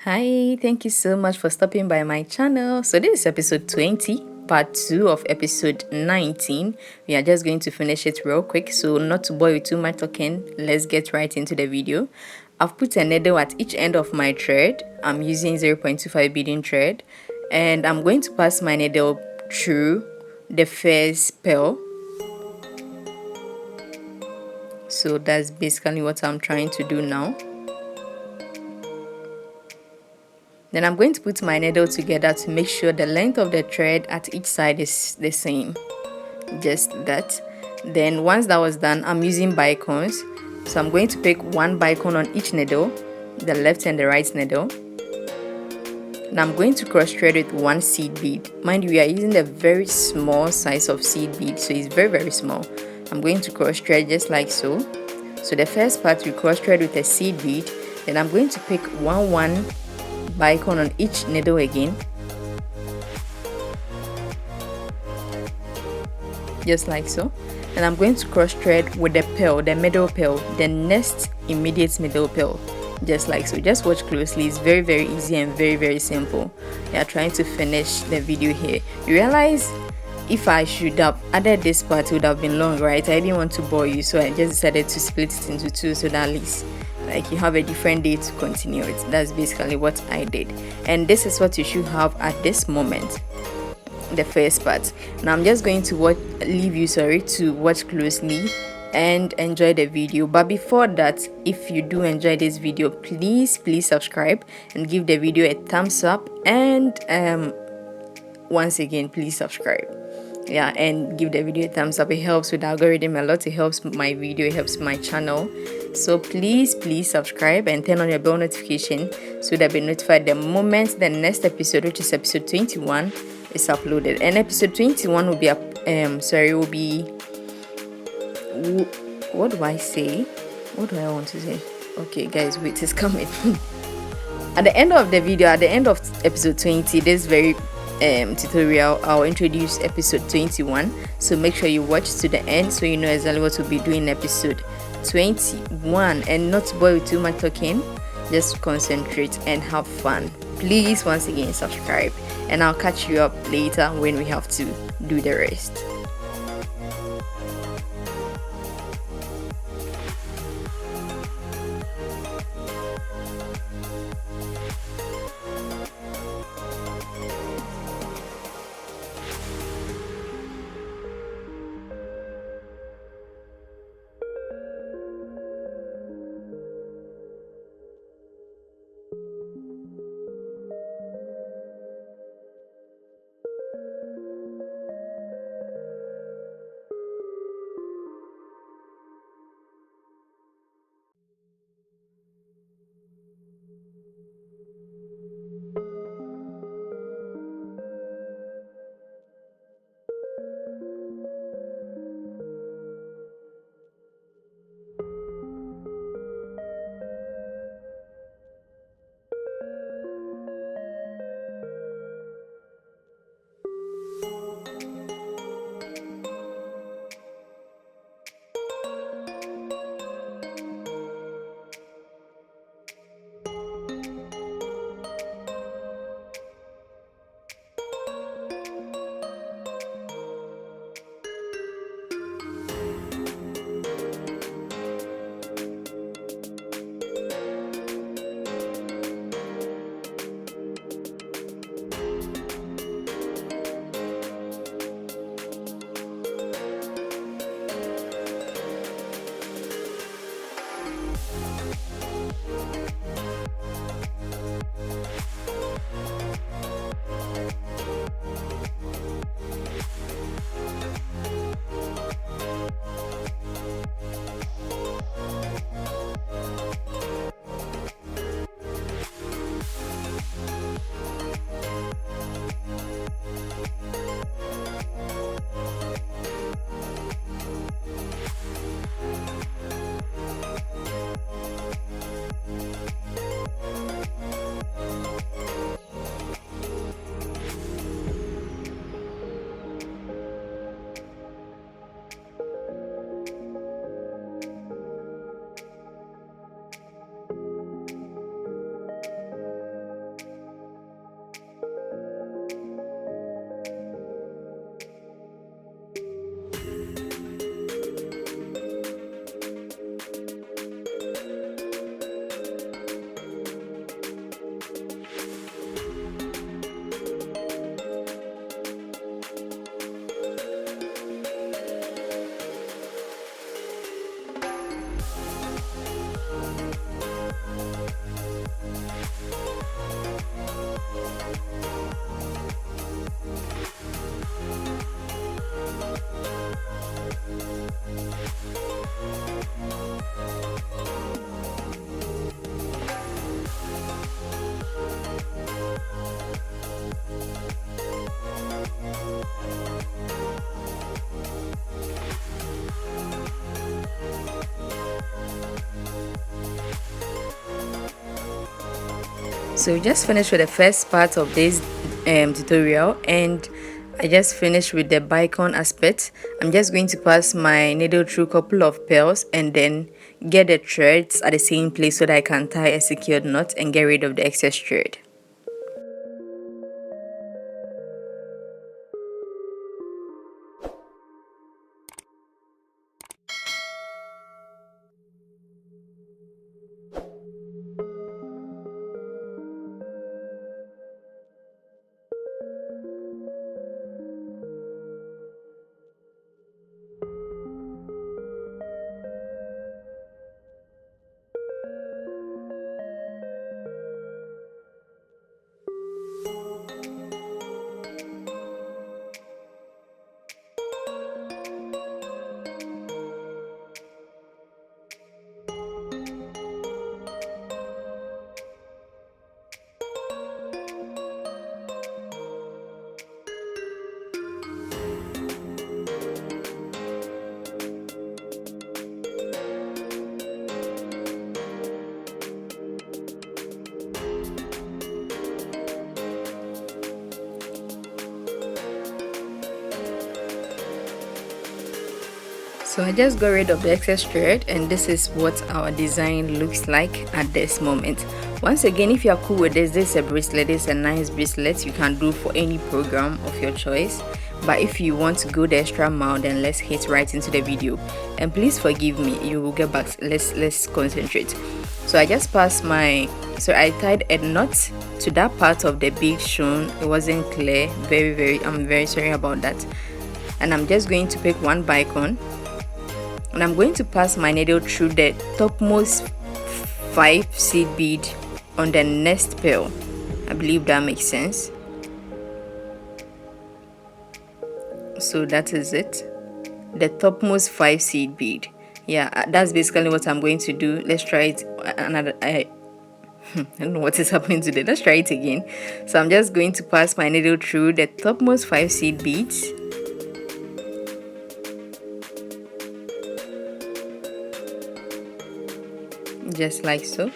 Hi, thank you so much for stopping by my channel. So this is episode 20, part 2 of episode 19. We are just going to finish it real quick, so not to bore you too much talking, let's get right into the video. I've put a needle at each end of my thread. I'm using 0.25 beading thread, and I'm going to pass my needle through the first pearl. So that's basically what I'm trying to do now. Then I'm going to put my needle together to make sure the length of the thread at each side is the same. Just that. Then once that was done, I'm using bicones. So I'm going to pick one bicone on each needle, the left and the right needle. And I'm going to cross thread with one seed bead. Mind you, we are using a very small size of seed bead, so it's very small. I'm going to cross thread just like so. So the first part we cross thread with a seed bead. Then I'm going to pick one bicone on each needle again, just like so. And I'm going to cross thread with the pearl, the middle pearl, the next immediate middle pearl, just like so. Just watch closely. It's very easy and very simple. We are trying to finish the video here. You realize if I should have added this part, it would have been long, right? I didn't want to bore you, so I just decided to split it into two, so that at least like you have a different day to continue it. That's basically what I did, and this is what you should have at this moment, the first part. Now I'm just going to leave you to watch closely and enjoy the video. But before that, if you do enjoy this video, please subscribe and give the video a thumbs up, and once again, please subscribe, yeah, and give the video a thumbs up. It helps with the algorithm a lot. It helps my video, it helps my channel. So please subscribe and turn on your bell notification so that you'll be notified the moment the next episode, which is episode 21, is uploaded. And episode 21 will be what do I say? What do I want to say? Okay guys, wait, it's coming. At the end of the video, at the end of episode 20, this very tutorial, I'll introduce episode 21. So make sure you watch to the end so you know exactly what we'll be doing in episode 21, and not to bore with too much talking. Just concentrate and have fun. Please once again subscribe, and I'll catch you up later when we have to do the rest. So we just finished with the first part of this tutorial, and I just finished with the bicone aspect. I'm just going to pass my needle through a couple of pearls and then get the threads at the same place so that I can tie a secured knot and get rid of the excess thread. So I just got rid of the excess thread, and this is what our design looks like at this moment. Once again, if you are cool with this is a bracelet. This is a nice bracelet you can do for any program of your choice. But if you want to go the extra mile, then let's hit right into the video. And please forgive me, you will get back. Let's concentrate. So I just passed I tied a knot to that part of the bead shown. It wasn't clear. I'm very sorry about that. And I'm just going to pick one bicone, and I'm going to pass my needle through the topmost 5 seed bead on the next pearl. I believe that makes sense. So that is it, the topmost 5 seed bead. Yeah, that's basically what I'm going to do. Let's try it another. I don't know what is happening today. Let's try it again. So I'm just going to pass my needle through the topmost 5 seed beads, just like so.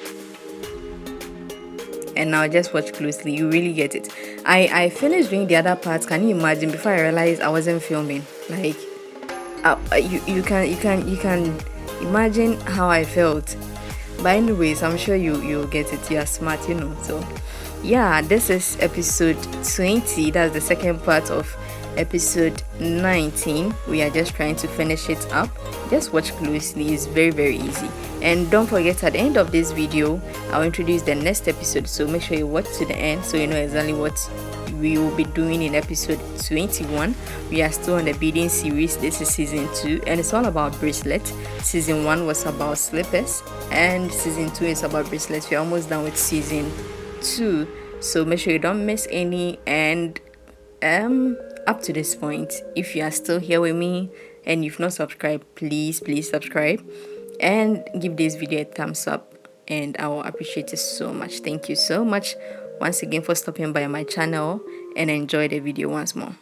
And now just watch closely, you really get it. I finished doing the other parts. Can you imagine? Before I realized I wasn't filming, like you can imagine how I felt. But anyways, I'm sure you'll get it. You're smart, you know. So yeah, this is episode 20. That's the second part of episode 19. We are just trying to finish it up. Just watch closely, it's very easy. And don't forget, at the end of this video I'll introduce the next episode, so make sure you watch to the end so you know exactly what we will be doing in episode 21. We are still on the beading series. This is season 2 and it's all about bracelets. Season 1 was about slippers and season 2 is about bracelets. We're almost done with season 2, so make sure you don't miss any. And up to this point, if you are still here with me and you've not subscribed, please subscribe and give this video a thumbs up, and I will appreciate it so much. Thank you so much once again for stopping by my channel, and enjoy the video once more.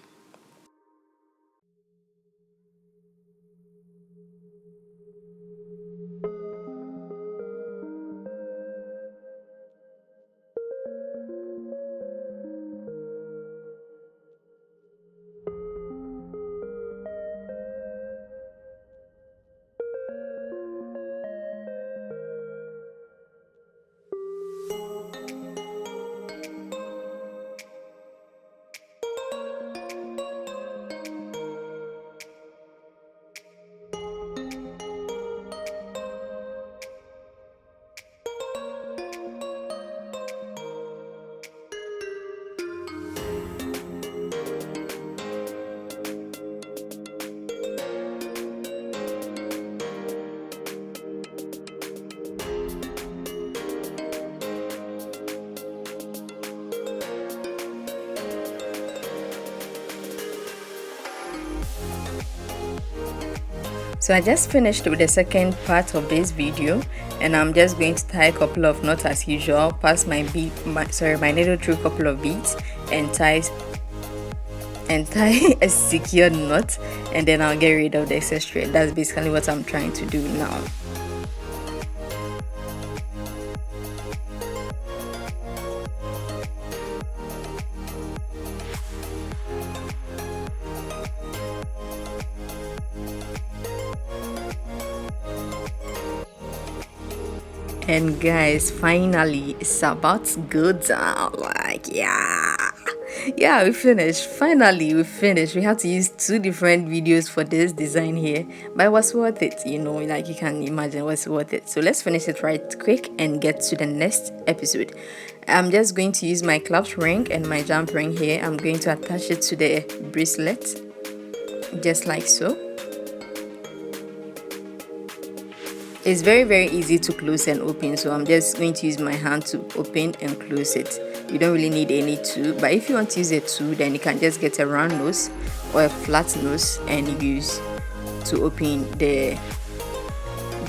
So I just finished with the second part of this video, and I'm just going to tie a couple of knots as usual. Pass my needle through a couple of beads and tie a secured knot, and then I'll get rid of the excess thread. That's basically what I'm trying to do now. And guys, finally it's about to go down. Like, yeah, we finished. Finally we finished. We had to use 2 different videos for this design here, but it was worth it, like you can imagine, it was worth it. So let's finish it right quick and get to the next episode. I'm just going to use my clasp ring and my jump ring here. I'm going to attach it to the bracelet just like so. It's very, very easy to close and open, so I'm just going to use my hand to open and close it. You don't really need any tool, but if you want to use a tool, then you can just get a round nose or a flat nose and use to open the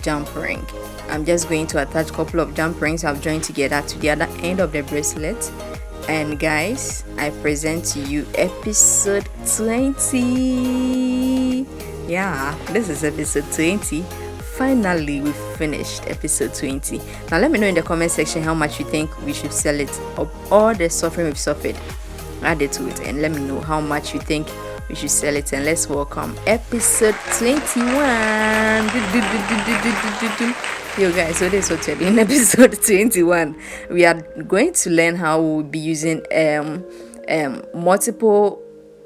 jump ring. I'm just going to attach a couple of jump rings I've joined together to the other end of the bracelet. And guys, I present to you episode 20. Yeah, this is episode 20. Finally, we finished episode 20. Now let me know in the comment section how much you think we should sell it, of all the suffering we've suffered. Add it to it and let me know how much you think we should sell it. And let's welcome episode 21. Yo guys, so this is what we're doing in episode 21. We are going to learn how we'll be using multiple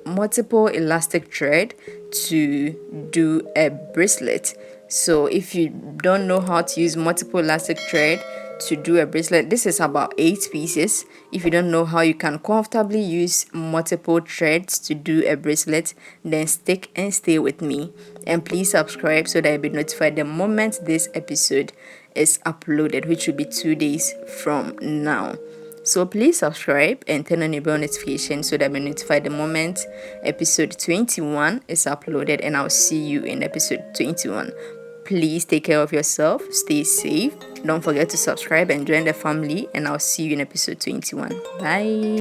elastic thread to do a bracelet. So if you don't know how to use multiple elastic thread to do a bracelet, this is about 8 pieces. If you don't know how you can comfortably use multiple threads to do a bracelet, then stick and stay with me, and please subscribe so that you'll be notified the moment this episode is uploaded, which will be 2 days from now. So please subscribe and turn on your bell notification so that you'll be notified the moment episode 21 is uploaded, and I'll see you in episode 21. Please take care of yourself, stay safe, don't forget to subscribe and join the family, and I'll see you in episode 21. Bye.